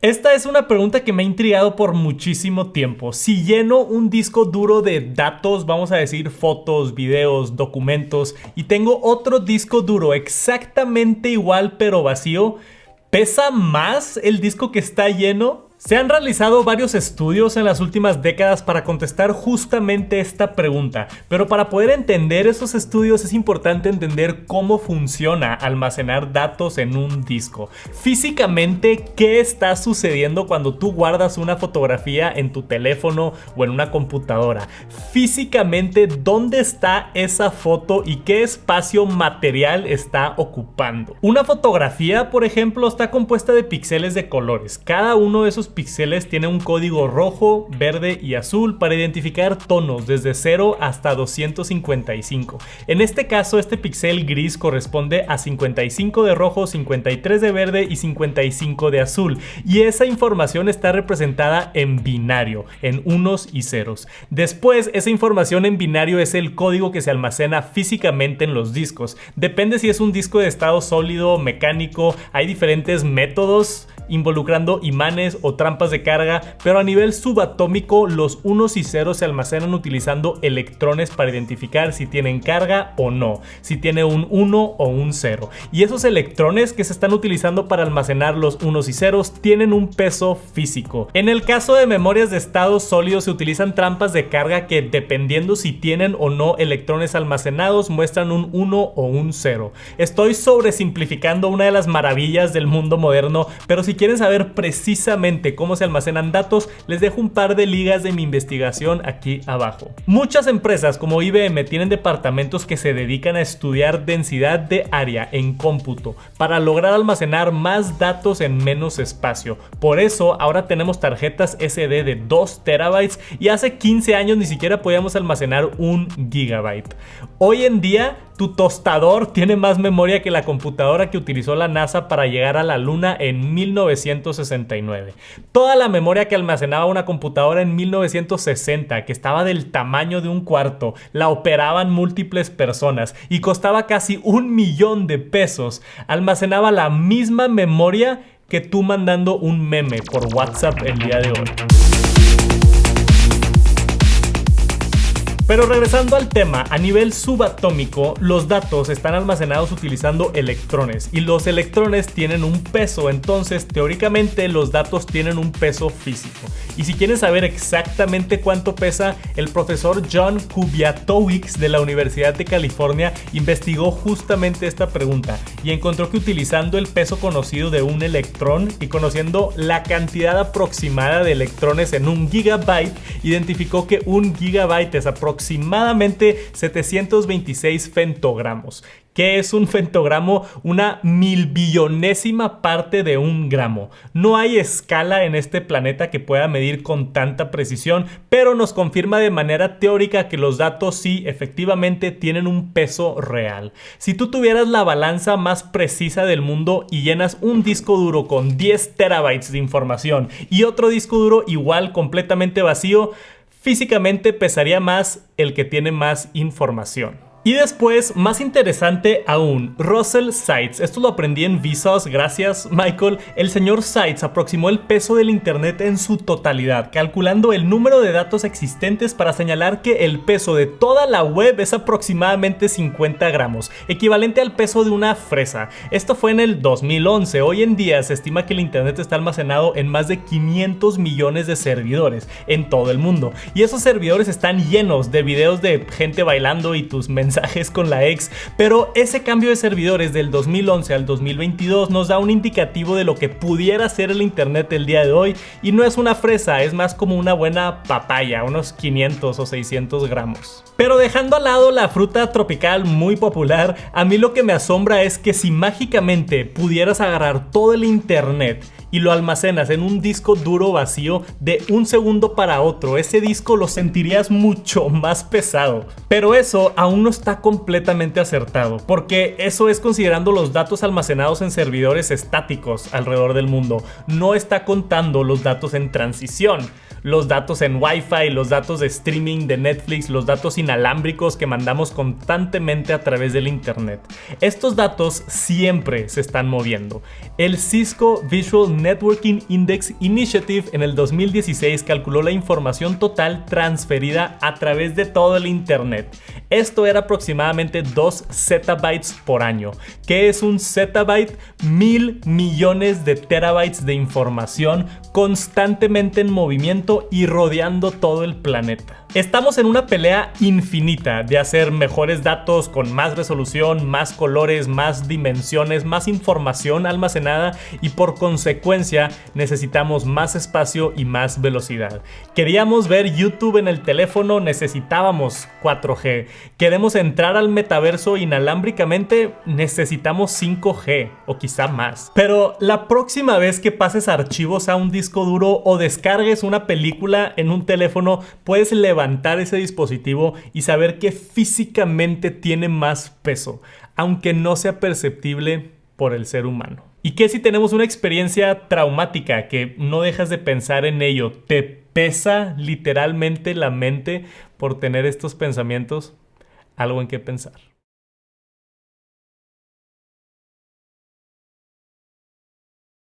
Esta es una pregunta que me ha intrigado por muchísimo tiempo. Si lleno un disco duro de datos, vamos a decir fotos, videos, documentos, y tengo otro disco duro exactamente igual pero vacío, ¿pesa más el disco que está lleno? Se han realizado varios estudios en las últimas décadas para contestar justamente esta pregunta, pero para poder entender esos estudios es importante entender cómo funciona almacenar datos en un disco. Físicamente, ¿qué está sucediendo cuando tú guardas una fotografía en tu teléfono o en una computadora? Físicamente, ¿dónde está esa foto y qué espacio material está ocupando? Una fotografía, por ejemplo, está compuesta de píxeles de colores. Cada uno de esos píxeles tiene un código rojo, verde y azul para identificar tonos desde 0 hasta 255. En este caso, este píxel gris corresponde a 55 de rojo, 53 de verde y 55 de azul, y esa información está representada en binario, en unos y ceros. Después, esa información en binario es el código que se almacena físicamente en los discos. Depende si es un disco de estado sólido, mecánico, hay diferentes métodos involucrando imanes o trampas de carga, pero a nivel subatómico los unos y ceros se almacenan utilizando electrones para identificar si tienen carga o no, si tiene un 1 o un 0. Y esos electrones que se están utilizando para almacenar los unos y ceros tienen un peso físico. En el caso de memorias de estado sólido se utilizan trampas de carga que, dependiendo si tienen o no electrones almacenados, muestran un 1 o un 0. Estoy sobresimplificando una de las maravillas del mundo moderno, pero si quieren saber precisamente cómo se almacenan datos, les dejo un par de ligas de mi investigación aquí abajo. Muchas empresas como IBM tienen departamentos que se dedican a estudiar densidad de área en cómputo para lograr almacenar más datos en menos espacio. Por eso ahora tenemos tarjetas SD de 2 terabytes y hace 15 años ni siquiera podíamos almacenar 1 gigabyte. Hoy en día tu tostador tiene más memoria que la computadora que utilizó la NASA para llegar a la Luna en 1969. Toda la memoria que almacenaba una computadora en 1960, que estaba del tamaño de un cuarto, la operaban múltiples personas y costaba casi $1,000,000, almacenaba la misma memoria que tú mandando un meme por WhatsApp el día de hoy. Pero regresando al tema, a nivel subatómico, los datos están almacenados utilizando electrones y los electrones tienen un peso, entonces teóricamente los datos tienen un peso físico. Y si quieren saber exactamente cuánto pesa, el profesor John Kubiatowicz de la Universidad de California investigó justamente esta pregunta y encontró que utilizando el peso conocido de un electrón y conociendo la cantidad aproximada de electrones en 1 gigabyte, identificó que 1 gigabyte es aproximadamente 726 femtogramos. ¿Qué es un femtogramo? Una milbillonésima parte de un gramo. No hay escala en este planeta que pueda medir con tanta precisión, pero nos confirma de manera teórica que los datos sí efectivamente tienen un peso real. Si tú tuvieras la balanza más precisa del mundo y llenas un disco duro con 10 terabytes de información y otro disco duro igual completamente vacío, físicamente pesaría más el que tiene más información. Y después, más interesante aún, Russell Seitz. Esto lo aprendí en Vsauce, gracias Michael. El señor Seitz aproximó el peso del internet en su totalidad, calculando el número de datos existentes para señalar que el peso de toda la web es aproximadamente 50 gramos, equivalente al peso de una fresa. Esto fue en el 2011. Hoy en día se estima que el internet está almacenado en más de 500 millones de servidores en todo el mundo. Y esos servidores están llenos de videos de gente bailando y tus mensajes con la ex, pero ese cambio de servidores del 2011 al 2022 nos da un indicativo de lo que pudiera ser el internet el día de hoy, y no es una fresa, es más como una buena papaya, unos 500 o 600 gramos. Pero dejando al lado la fruta tropical muy popular, a mí lo que me asombra es que si mágicamente pudieras agarrar todo el internet y lo almacenas en un disco duro vacío, de un segundo para otro, ese disco lo sentirías mucho más pesado. Pero eso aún no está completamente acertado, porque eso es considerando los datos almacenados en servidores estáticos alrededor del mundo. No está contando los datos en transición. los datos en Wi-Fi, los datos de streaming de Netflix, los datos inalámbricos que mandamos constantemente a través del internet. Estos datos siempre se están moviendo. El Cisco Visual Networking Index Initiative en el 2016 calculó la información total transferida a través de todo el internet. Esto era aproximadamente 2 zettabytes por año. ¿Qué es un zettabyte? 1000 millones de terabytes de información constantemente en movimiento y rodeando todo el planeta. Estamos en una pelea infinita de hacer mejores datos con más resolución, más colores, más dimensiones, más información almacenada y por consecuencia necesitamos más espacio y más velocidad. Queríamos ver YouTube en el teléfono, necesitábamos 4G. Queremos entrar al metaverso inalámbricamente, necesitamos 5G o quizá más. Pero la próxima vez que pases archivos a un disco duro o descargues una película en un teléfono, puedes levantar ese dispositivo y saber que físicamente tiene más peso, aunque no sea perceptible por el ser humano. ¿Y qué si tenemos una experiencia traumática que no dejas de pensar en ello? ¿Te pesa literalmente la mente por tener estos pensamientos? Algo en qué pensar.